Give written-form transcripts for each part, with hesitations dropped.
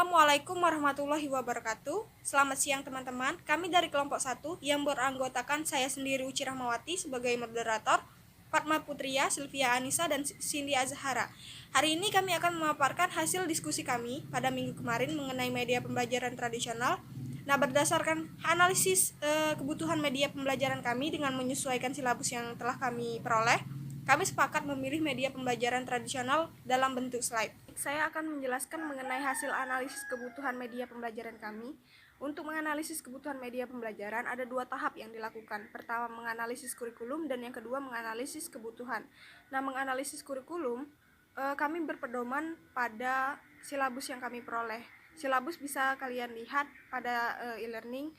Assalamualaikum warahmatullahi wabarakatuh. Selamat siang teman-teman. Kami dari kelompok 1 yang beranggotakan saya sendiri Uci Rahmawati sebagai moderator, Fatma Putria, Sylvia Anissa, dan Cindy Azhara. Hari ini kami akan memaparkan hasil diskusi kami pada minggu kemarin mengenai media pembelajaran tradisional. Nah, berdasarkan analisis kebutuhan media pembelajaran kami dengan menyesuaikan silabus yang telah kami peroleh, kami sepakat memilih media pembelajaran tradisional dalam bentuk slide. Saya akan menjelaskan mengenai hasil analisis kebutuhan media pembelajaran kami. Untuk menganalisis kebutuhan media pembelajaran ada dua tahap yang dilakukan. Pertama, menganalisis kurikulum, dan yang kedua, menganalisis kebutuhan. Nah, menganalisis kurikulum, kami berpedoman pada silabus yang kami peroleh. Silabus bisa kalian lihat pada e-learning.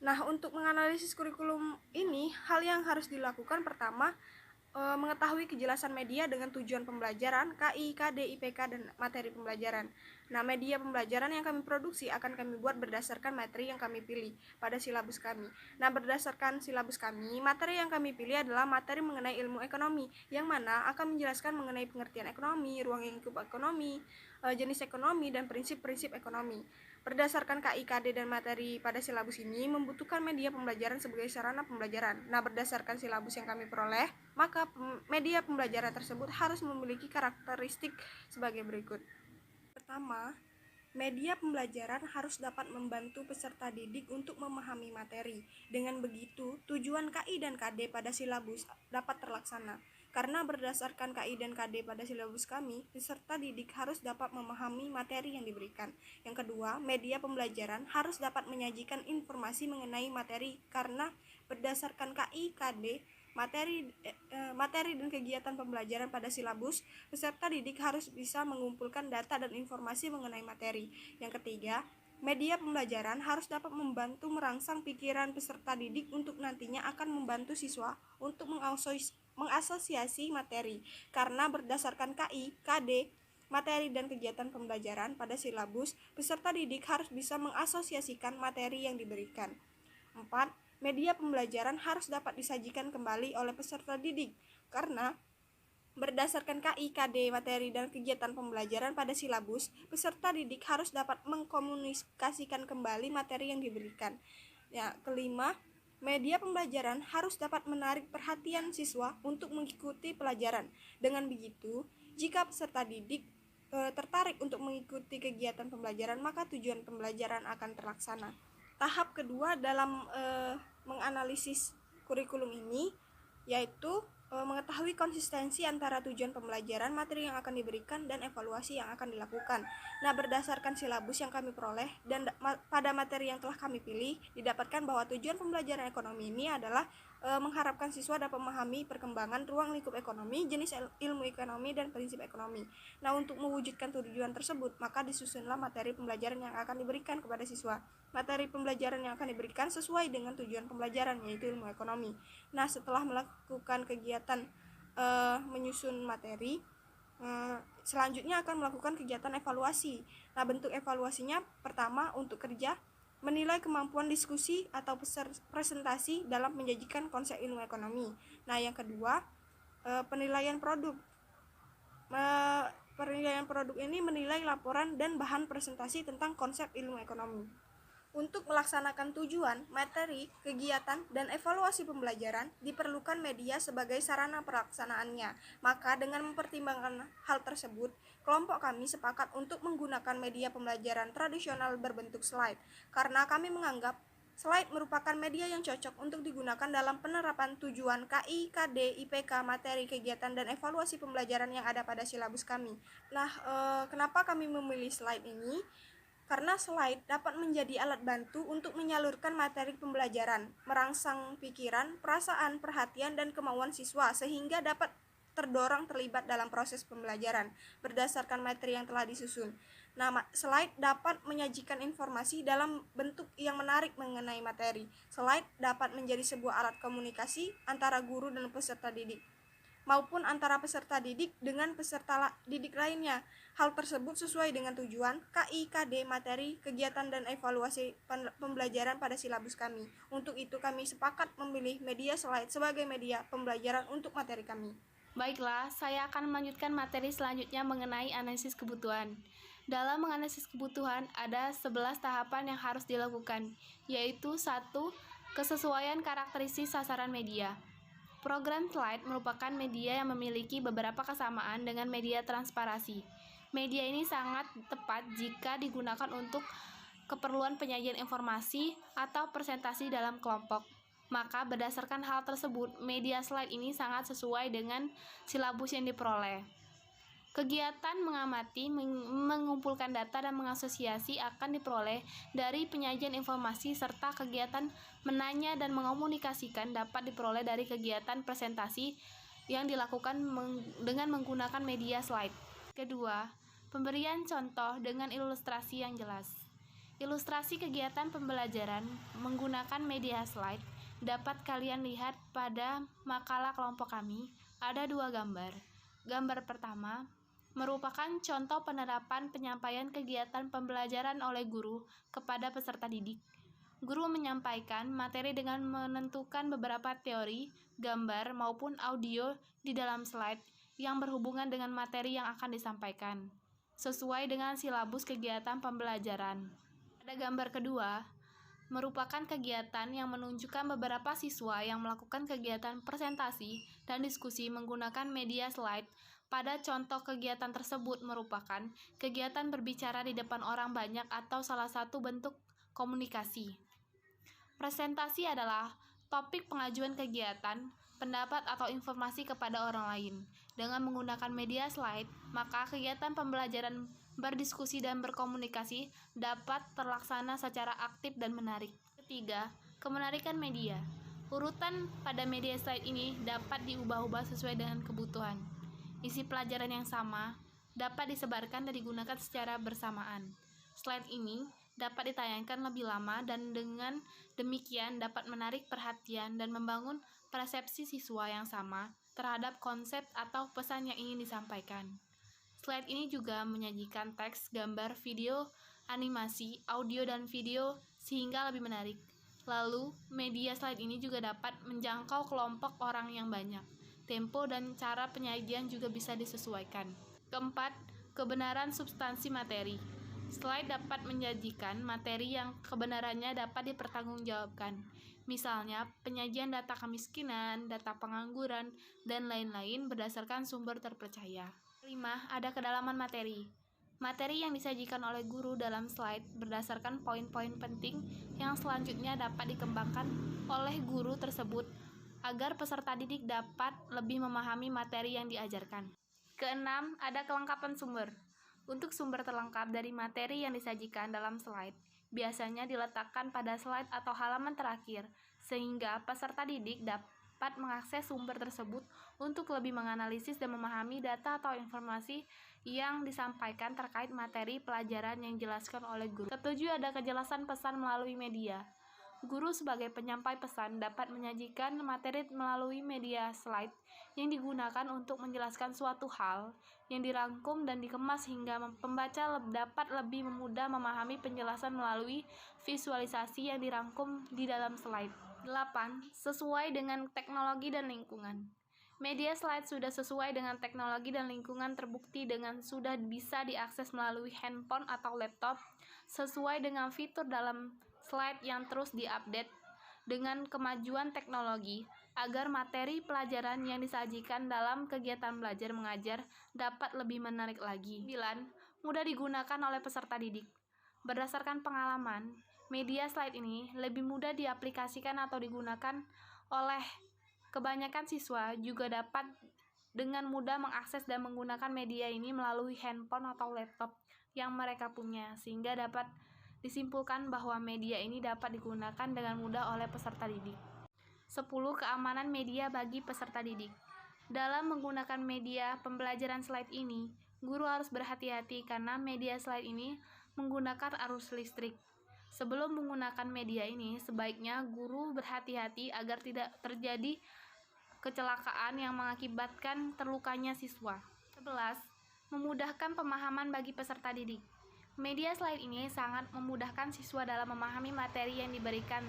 Nah, untuk menganalisis kurikulum ini, hal yang harus dilakukan pertama, mengetahui kejelasan media dengan tujuan pembelajaran, KI, KD, IPK, dan materi pembelajaran. Nah, media pembelajaran yang kami produksi akan kami buat berdasarkan materi yang kami pilih pada silabus kami. Nah, berdasarkan silabus kami, materi yang kami pilih adalah materi mengenai ilmu ekonomi, yang mana akan menjelaskan mengenai pengertian ekonomi, ruang lingkup ekonomi, jenis ekonomi, dan prinsip-prinsip ekonomi. Berdasarkan KIKD dan materi pada silabus ini membutuhkan media pembelajaran sebagai sarana pembelajaran. Nah, berdasarkan silabus yang kami peroleh, maka media pembelajaran tersebut harus memiliki karakteristik sebagai berikut. Pertama, media pembelajaran harus dapat membantu peserta didik untuk memahami materi. Dengan begitu, tujuan KI dan KD pada silabus dapat terlaksana. Karena berdasarkan KI dan KD pada silabus kami, peserta didik harus dapat memahami materi yang diberikan. Yang kedua, media pembelajaran harus dapat menyajikan informasi mengenai materi karena berdasarkan KI, KD, materi dan kegiatan pembelajaran pada silabus, peserta didik harus bisa mengumpulkan data dan informasi mengenai materi. Yang ketiga, media pembelajaran harus dapat membantu merangsang pikiran peserta didik untuk nantinya akan membantu siswa untuk mengasosiasi materi. Karena berdasarkan KI, KD, materi dan kegiatan pembelajaran pada silabus, peserta didik harus bisa mengasosiasikan materi yang diberikan. 4. Media pembelajaran harus dapat disajikan kembali oleh peserta didik karena berdasarkan KI, KD, materi, dan kegiatan pembelajaran pada silabus, peserta didik harus dapat mengkomunikasikan kembali materi yang diberikan. Ya, kelima, media pembelajaran harus dapat menarik perhatian siswa untuk mengikuti pelajaran. Dengan begitu, jika peserta didik tertarik untuk mengikuti kegiatan pembelajaran, maka tujuan pembelajaran akan terlaksana. Tahap kedua dalam menganalisis kurikulum ini yaitu mengetahui konsistensi antara tujuan pembelajaran, materi yang akan diberikan, dan evaluasi yang akan dilakukan. Nah, berdasarkan silabus yang kami peroleh dan pada materi yang telah kami pilih, didapatkan bahwa tujuan pembelajaran ekonomi ini adalah mengharapkan siswa dapat memahami perkembangan ruang lingkup ekonomi, jenis ilmu ekonomi, dan prinsip ekonomi. Nah, untuk mewujudkan tujuan tersebut, maka disusunlah materi pembelajaran yang akan diberikan kepada siswa. Materi pembelajaran yang akan diberikan sesuai dengan tujuan pembelajaran, yaitu ilmu ekonomi. Nah, setelah melakukan kegiatan menyusun materi, selanjutnya akan melakukan kegiatan evaluasi. Nah, bentuk evaluasinya pertama untuk kerja, menilai kemampuan diskusi atau presentasi dalam menyajikan konsep ilmu ekonomi. Nah, yang kedua, penilaian produk. Penilaian produk ini menilai laporan dan bahan presentasi tentang konsep ilmu ekonomi. Untuk melaksanakan tujuan, materi, kegiatan, dan evaluasi pembelajaran, diperlukan media sebagai sarana pelaksanaannya. Maka dengan mempertimbangkan hal tersebut, kelompok kami sepakat untuk menggunakan media pembelajaran tradisional berbentuk slide, karena kami menganggap slide merupakan media yang cocok untuk digunakan dalam penerapan tujuan KI, KD, IPK, materi, kegiatan, dan evaluasi pembelajaran yang ada pada silabus kami. Nah, kenapa kami memilih slide ini? Karena slide dapat menjadi alat bantu untuk menyalurkan materi pembelajaran, merangsang pikiran, perasaan, perhatian, dan kemauan siswa sehingga dapat terdorong terlibat dalam proses pembelajaran berdasarkan materi yang telah disusun. Nah, slide dapat menyajikan informasi dalam bentuk yang menarik mengenai materi. Slide dapat menjadi sebuah alat komunikasi antara guru dan peserta didik, maupun antara peserta didik dengan peserta didik lainnya. Hal tersebut sesuai dengan tujuan KI, KD, materi, kegiatan, dan evaluasi pembelajaran pada silabus kami. Untuk itu kami sepakat memilih media slide sebagai media pembelajaran untuk materi kami. Baiklah, saya akan melanjutkan materi selanjutnya mengenai analisis kebutuhan. Dalam menganalisis kebutuhan, ada 11 tahapan yang harus dilakukan, yaitu 1. Kesesuaian karakteristik sasaran media. Program slide merupakan media yang memiliki beberapa kesamaan dengan media transparansi. Media ini sangat tepat jika digunakan untuk keperluan penyajian informasi atau presentasi dalam kelompok. Maka berdasarkan hal tersebut, media slide ini sangat sesuai dengan silabus yang diperoleh. Kegiatan mengamati, mengumpulkan data, dan mengasosiasi akan diperoleh dari penyajian informasi, serta kegiatan menanya dan mengomunikasikan dapat diperoleh dari kegiatan presentasi yang dilakukan dengan menggunakan media slide. Kedua, pemberian contoh dengan ilustrasi yang jelas. Ilustrasi kegiatan pembelajaran menggunakan media slide dapat kalian lihat pada makalah kelompok kami. Ada 2 gambar. Gambar pertama merupakan contoh penerapan penyampaian kegiatan pembelajaran oleh guru kepada peserta didik. Guru menyampaikan materi dengan menentukan beberapa teori, gambar, maupun audio di dalam slide yang berhubungan dengan materi yang akan disampaikan, sesuai dengan silabus kegiatan pembelajaran. Pada gambar kedua, merupakan kegiatan yang menunjukkan beberapa siswa yang melakukan kegiatan presentasi dan diskusi menggunakan media slide. Pada contoh kegiatan tersebut merupakan kegiatan berbicara di depan orang banyak atau salah satu bentuk komunikasi. Presentasi adalah topik pengajuan kegiatan, pendapat atau informasi kepada orang lain. Dengan menggunakan media slide, maka kegiatan pembelajaran berdiskusi dan berkomunikasi dapat terlaksana secara aktif dan menarik. Ketiga, kemenarikan media. Urutan pada media slide ini dapat diubah-ubah sesuai dengan kebutuhan. Isi pelajaran yang sama dapat disebarkan dan digunakan secara bersamaan. Slide ini dapat ditayangkan lebih lama dan dengan demikian dapat menarik perhatian dan membangun persepsi siswa yang sama terhadap konsep atau pesan yang ingin disampaikan. Slide ini juga menyajikan teks, gambar, video, animasi, audio, dan video sehingga lebih menarik. Lalu, media slide ini juga dapat menjangkau kelompok orang yang banyak. Tempo dan cara penyajian juga bisa disesuaikan. Keempat, kebenaran substansi materi. Slide dapat menyajikan materi yang kebenarannya dapat dipertanggungjawabkan. Misalnya, penyajian data kemiskinan, data pengangguran, dan lain-lain berdasarkan sumber terpercaya. 5. Ada kedalaman materi. Materi yang disajikan oleh guru dalam slide berdasarkan poin-poin penting yang selanjutnya dapat dikembangkan oleh guru tersebut agar peserta didik dapat lebih memahami materi yang diajarkan. Keenam, ada kelengkapan sumber. Untuk sumber terlengkap dari materi yang disajikan dalam slide, biasanya diletakkan pada slide atau halaman terakhir, sehingga peserta didik dapat mengakses sumber tersebut untuk lebih menganalisis dan memahami data atau informasi yang disampaikan terkait materi pelajaran yang dijelaskan oleh guru. Ketujuh, ada kejelasan pesan melalui media. Guru sebagai penyampai pesan dapat menyajikan materi melalui media slide yang digunakan untuk menjelaskan suatu hal yang dirangkum dan dikemas hingga pembaca dapat lebih mudah memahami penjelasan melalui visualisasi yang dirangkum di dalam slide. 8. Sesuai dengan teknologi dan lingkungan. Media slide sudah sesuai dengan teknologi dan lingkungan terbukti dengan sudah bisa diakses melalui handphone atau laptop sesuai dengan fitur dalam slide yang terus diupdate dengan kemajuan teknologi agar materi pelajaran yang disajikan dalam kegiatan belajar mengajar dapat lebih menarik lagi. 9. Mudah digunakan oleh peserta didik. Berdasarkan pengalaman, media slide ini lebih mudah diaplikasikan atau digunakan oleh kebanyakan siswa juga dapat dengan mudah mengakses dan menggunakan media ini melalui handphone atau laptop yang mereka punya, sehingga dapat disimpulkan bahwa media ini dapat digunakan dengan mudah oleh peserta didik. 10. Keamanan media bagi peserta didik. Dalam menggunakan media pembelajaran slide ini, guru harus berhati-hati karena media slide ini menggunakan arus listrik. Sebelum menggunakan media ini, sebaiknya guru berhati-hati agar tidak terjadi kecelakaan yang mengakibatkan terlukanya siswa. 11. Memudahkan pemahaman bagi peserta didik. Media slide ini sangat memudahkan siswa dalam memahami materi yang diberikan,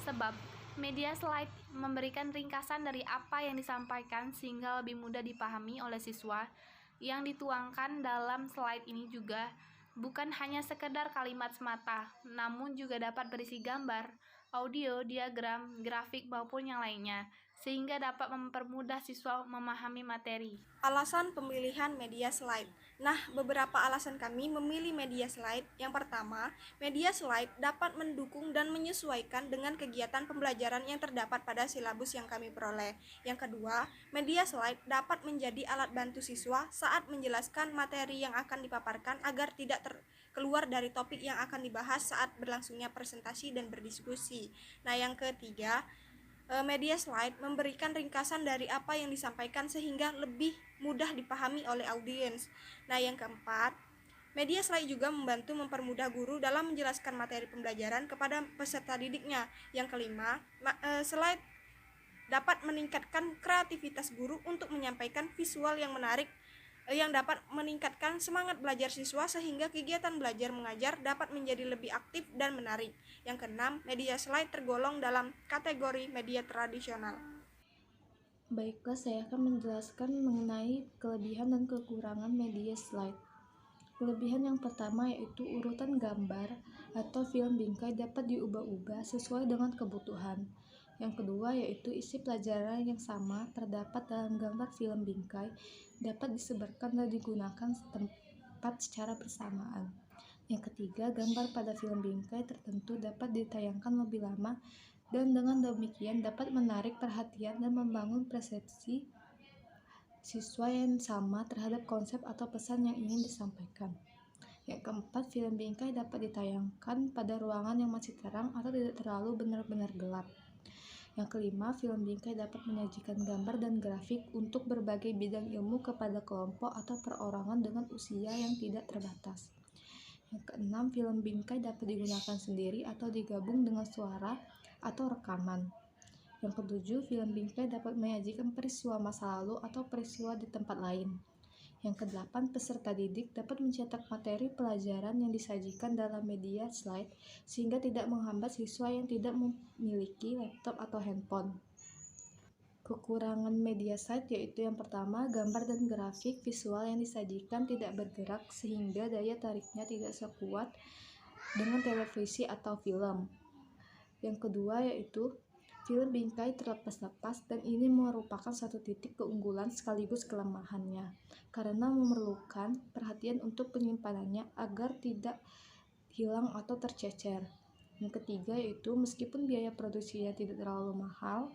sebab media slide memberikan ringkasan dari apa yang disampaikan sehingga lebih mudah dipahami oleh siswa. Yang dituangkan dalam slide ini juga bukan hanya sekedar kalimat semata, namun juga dapat berisi gambar, audio, diagram, grafik, maupun yang lainnya, sehingga dapat mempermudah siswa memahami materi. Alasan pemilihan media slide. Nah, beberapa alasan kami memilih media slide. Yang pertama, media slide dapat mendukung dan menyesuaikan dengan kegiatan pembelajaran yang terdapat pada silabus yang kami peroleh. Yang kedua, media slide dapat menjadi alat bantu siswa saat menjelaskan materi yang akan dipaparkan agar tidak keluar dari topik yang akan dibahas saat berlangsungnya presentasi dan berdiskusi. Nah, yang ketiga, media slide memberikan ringkasan dari apa yang disampaikan sehingga lebih mudah dipahami oleh audiens. Nah, yang keempat, media slide juga membantu mempermudah guru dalam menjelaskan materi pembelajaran kepada peserta didiknya. Yang kelima, slide dapat meningkatkan kreativitas guru untuk menyampaikan visual yang menarik yang dapat meningkatkan semangat belajar siswa sehingga kegiatan belajar mengajar dapat menjadi lebih aktif dan menarik. Yang keenam, media slide tergolong dalam kategori media tradisional. Baiklah, saya akan menjelaskan mengenai kelebihan dan kekurangan media slide. Kelebihan yang pertama yaitu urutan gambar atau film bingkai dapat diubah-ubah sesuai dengan kebutuhan. Yang kedua yaitu isi pelajaran yang sama terdapat dalam gambar film bingkai dapat disebarkan dan digunakan tempat secara bersamaan. Yang ketiga, gambar pada film bingkai tertentu dapat ditayangkan lebih lama dan dengan demikian dapat menarik perhatian dan membangun persepsi siswa yang sama terhadap konsep atau pesan yang ingin disampaikan. Yang keempat, film bingkai dapat ditayangkan pada ruangan yang masih terang atau tidak terlalu benar-benar gelap. Yang kelima, film bingkai dapat menyajikan gambar dan grafik untuk berbagai bidang ilmu kepada kelompok atau perorangan dengan usia yang tidak terbatas. Yang keenam, film bingkai dapat digunakan sendiri atau digabung dengan suara atau rekaman. Yang ketujuh, film bingkai dapat menyajikan peristiwa masa lalu atau peristiwa di tempat lain. Yang kedelapan, peserta didik dapat mencetak materi pelajaran yang disajikan dalam media slide sehingga tidak menghambat siswa yang tidak memiliki laptop atau handphone. Kekurangan media slide yaitu yang pertama, gambar dan grafik visual yang disajikan tidak bergerak sehingga daya tariknya tidak sekuat dengan televisi atau film. Yang kedua yaitu film bingkai terlepas-lepas dan ini merupakan satu titik keunggulan sekaligus kelemahannya karena memerlukan perhatian untuk penyimpanannya agar tidak hilang atau tercecer. Yang ketiga yaitu meskipun biaya produksinya tidak terlalu mahal,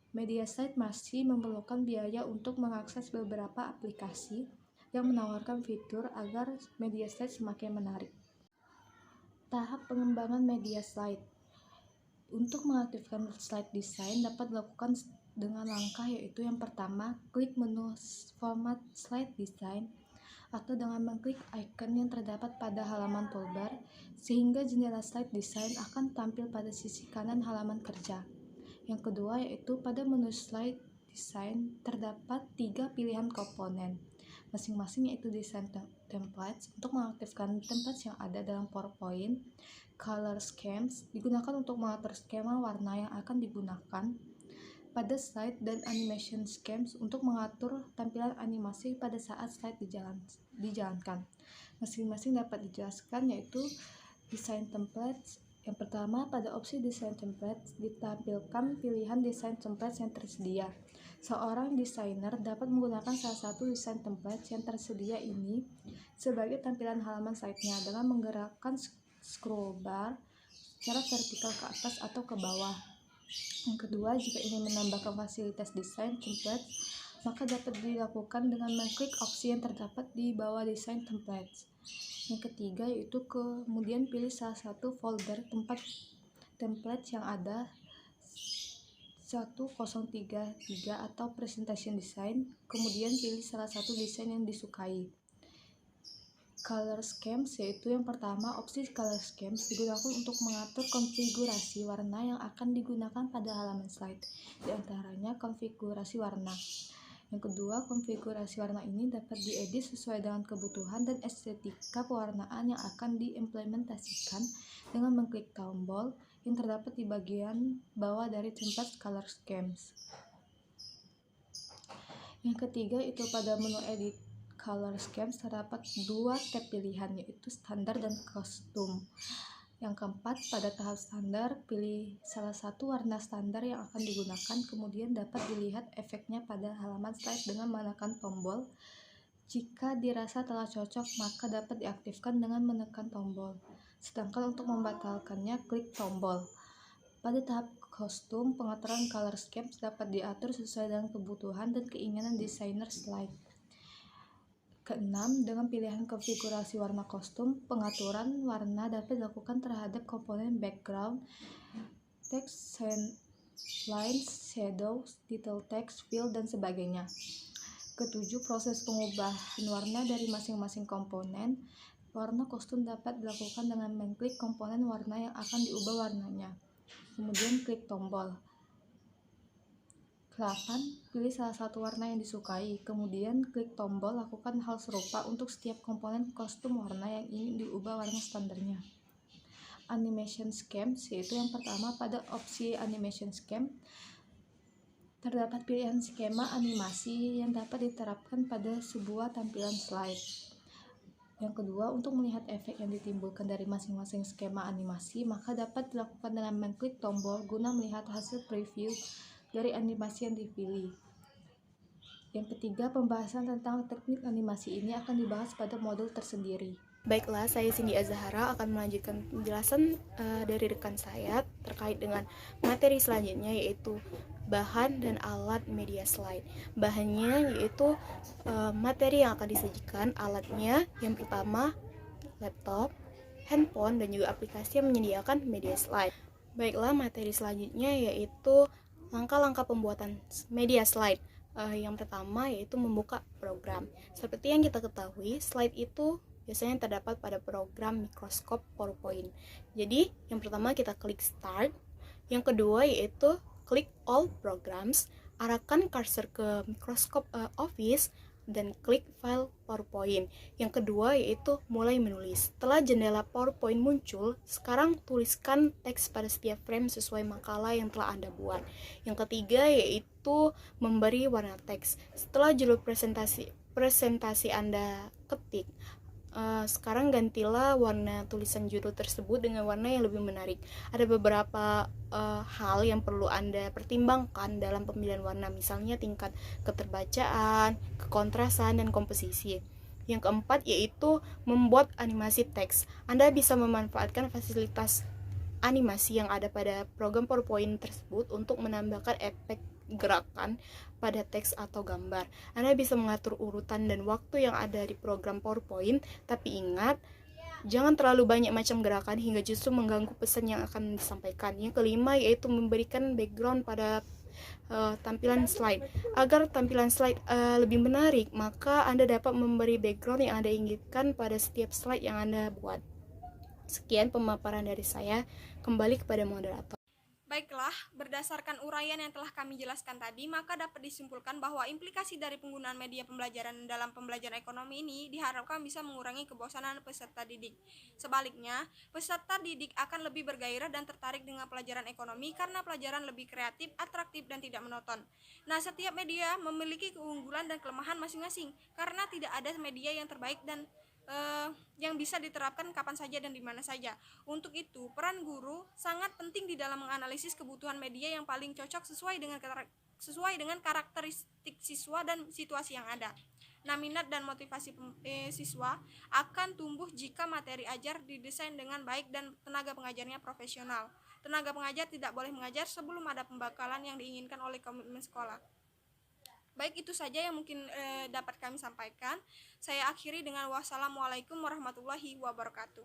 media slide masih memerlukan biaya untuk mengakses beberapa aplikasi yang menawarkan fitur agar media slide semakin menarik. Tahap pengembangan media slide. Untuk mengaktifkan slide design dapat dilakukan dengan langkah yaitu yang pertama, klik menu format slide design atau dengan mengklik icon yang terdapat pada halaman toolbar sehingga jendela slide design akan tampil pada sisi kanan halaman kerja. Yang kedua yaitu pada menu slide design terdapat 3 pilihan komponen masing-masing yaitu design templates untuk mengaktifkan templates yang ada dalam PowerPoint, color schemes digunakan untuk mengatur skema warna yang akan digunakan pada slide, dan animation schemes untuk mengatur tampilan animasi pada saat slide dijalankan. Masing-masing dapat dijelaskan yaitu design templates. Yang pertama, pada opsi design templates ditampilkan pilihan design templates yang tersedia. Seorang desainer dapat menggunakan salah satu desain template yang tersedia ini sebagai tampilan halaman slide-nya dengan menggerakkan scroll bar secara vertikal ke atas atau ke bawah. Yang kedua, jika ingin menambahkan fasilitas desain templates, maka dapat dilakukan dengan mengklik opsi yang terdapat di bawah desain templates. Yang ketiga yaitu kemudian pilih salah satu folder template yang ada 1033 atau presentation design, kemudian pilih salah satu desain yang disukai. Color schemes yaitu yang pertama, opsi color schemes digunakan untuk mengatur konfigurasi warna yang akan digunakan pada halaman slide, di antaranya konfigurasi warna. Yang kedua, konfigurasi warna ini dapat diedit sesuai dengan kebutuhan dan estetika pewarnaan yang akan diimplementasikan dengan mengklik tombol yang terdapat di bagian bawah dari template color schemes. Yang ketiga itu pada menu edit color schemes terdapat dua tab pilihan, yaitu standar dan kostum. Yang keempat, pada tahap standar, pilih salah satu warna standar yang akan digunakan, kemudian dapat dilihat efeknya pada halaman slide dengan menekan tombol. Jika dirasa telah cocok, maka dapat diaktifkan dengan menekan tombol. Sedangkan untuk membatalkannya, klik tombol. Pada tahap kostum, pengaturan color schemes dapat diatur sesuai dengan kebutuhan dan keinginan desainer slide. Keenam, dengan pilihan konfigurasi warna kostum, pengaturan warna dapat dilakukan terhadap komponen background, text, lines, shadows, detail text, fill, dan sebagainya. Ketujuh, proses pengubahan warna dari masing-masing komponen warna kostum dapat dilakukan dengan mengklik komponen warna yang akan diubah warnanya, kemudian klik tombol. 8. Pilih salah satu warna yang disukai, kemudian klik tombol. Lakukan hal serupa untuk setiap komponen kostum warna yang ingin diubah warna standarnya. Animation schemes, yaitu yang pertama, pada opsi animation scheme terdapat pilihan skema animasi yang dapat diterapkan pada sebuah tampilan slide. Yang kedua, untuk melihat efek yang ditimbulkan dari masing-masing skema animasi, maka dapat dilakukan dengan mengklik tombol guna melihat hasil preview dari animasi yang dipilih. Yang ketiga, pembahasan tentang teknik animasi ini akan dibahas pada modul tersendiri. Baiklah, saya Cindy Azahara akan melanjutkan penjelasan dari rekan saya terkait dengan materi selanjutnya, yaitu bahan dan alat media slide. Bahannya yaitu materi yang akan disajikan, alatnya yang pertama laptop, handphone, dan juga aplikasi yang menyediakan media slide. Baiklah, materi selanjutnya yaitu langkah-langkah pembuatan media slide. Yang pertama yaitu membuka program. Seperti yang kita ketahui, slide itu biasanya terdapat pada program Microsoft PowerPoint. Jadi, yang pertama kita klik Start. Yang kedua yaitu klik All Programs. Arahkan cursor ke Microsoft Office dan klik File PowerPoint. Yang kedua yaitu mulai menulis. Setelah jendela PowerPoint muncul, sekarang tuliskan teks pada setiap frame sesuai makalah yang telah Anda buat. Yang ketiga yaitu memberi warna teks. Setelah judul presentasi Anda ketik, sekarang gantilah warna tulisan judul tersebut dengan warna yang lebih menarik. Ada beberapa hal yang perlu Anda pertimbangkan dalam pemilihan warna, misalnya tingkat keterbacaan, kekontrasan, dan komposisi. Yang keempat yaitu membuat animasi teks. Anda bisa memanfaatkan fasilitas animasi yang ada pada program PowerPoint tersebut untuk menambahkan efek gerakan pada teks atau gambar. Anda bisa mengatur urutan dan waktu yang ada di program PowerPoint, tapi ingat, jangan terlalu banyak macam gerakan hingga justru mengganggu pesan yang akan disampaikan. Yang kelima yaitu memberikan background pada tampilan slide. Agar tampilan slide lebih menarik, maka Anda dapat memberi background yang Anda inginkan pada setiap slide yang Anda buat. Sekian pemaparan dari saya, kembali kepada moderator. Baiklah, berdasarkan uraian yang telah kami jelaskan tadi, maka dapat disimpulkan bahwa implikasi dari penggunaan media pembelajaran dalam pembelajaran ekonomi ini diharapkan bisa mengurangi kebosanan peserta didik. Sebaliknya, peserta didik akan lebih bergairah dan tertarik dengan pelajaran ekonomi karena pelajaran lebih kreatif, atraktif, dan tidak monoton. Nah, setiap media memiliki keunggulan dan kelemahan masing-masing karena tidak ada media yang terbaik dan yang bisa diterapkan kapan saja dan di mana saja. Untuk itu, peran guru sangat penting di dalam menganalisis kebutuhan media yang paling cocok sesuai dengan karakteristik siswa dan situasi yang ada. Nah, minat dan motivasi siswa akan tumbuh jika materi ajar didesain dengan baik dan tenaga pengajarnya profesional. Tenaga pengajar tidak boleh mengajar sebelum ada pembekalan yang diinginkan oleh komitmen sekolah. Baik, itu saja yang mungkin dapat kami sampaikan. Saya akhiri dengan wassalamualaikum warahmatullahi wabarakatuh.